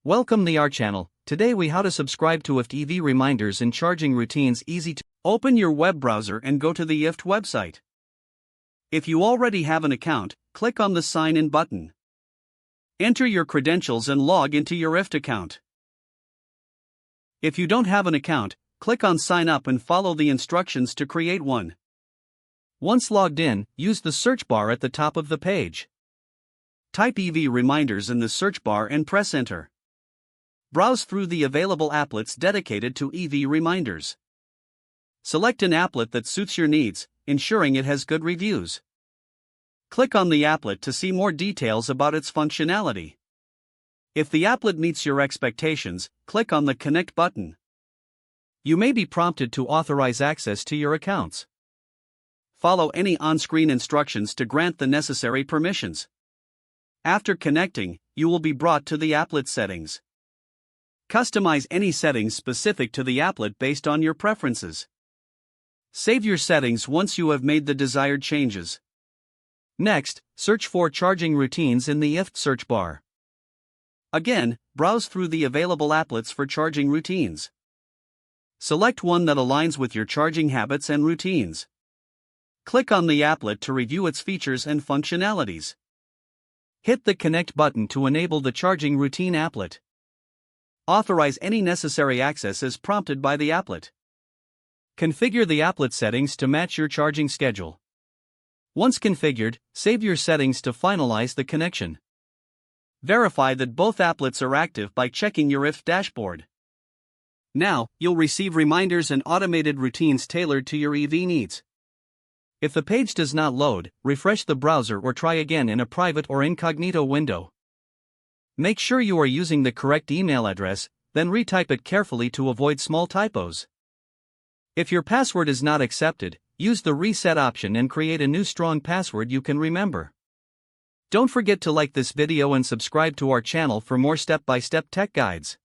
Welcome to our channel. Today we how to subscribe to IFTTT EV reminders and charging routines. Easy to open your web browser and go to the IFTTT website. If you already have an account, click on the sign in button. Enter your credentials and log into your IFTTT account. If you don't have an account, click on sign up and follow the instructions to create one. Once logged in, use the search bar at the top of the page. Type EV reminders in the search bar and press enter. Browse through the available applets dedicated to EV reminders. Select an applet that suits your needs, ensuring it has good reviews. Click on the applet to see more details about its functionality. If the applet meets your expectations, click on the Connect button. You may be prompted to authorize access to your accounts. Follow any on-screen instructions to grant the necessary permissions. After connecting, you will be brought to the applet settings. Customize any settings specific to the applet based on your preferences. Save your settings once you have made the desired changes. Next, search for charging routines in the IFTTT search bar. Again, browse through the available applets for charging routines. Select one that aligns with your charging habits and routines. Click on the applet to review its features and functionalities. Hit the Connect button to enable the charging routine applet. Authorize any necessary access as prompted by the applet. Configure the applet settings to match your charging schedule. Once configured, save your settings to finalize the connection. Verify that both applets are active by checking your IFTTT dashboard. Now, you'll receive reminders and automated routines tailored to your EV needs. If the page does not load, refresh the browser or try again in a private or incognito window. Make sure you are using the correct email address, then retype it carefully to avoid small typos. If your password is not accepted, use the reset option and create a new strong password you can remember. Don't forget to like this video and subscribe to our channel for more step-by-step tech guides.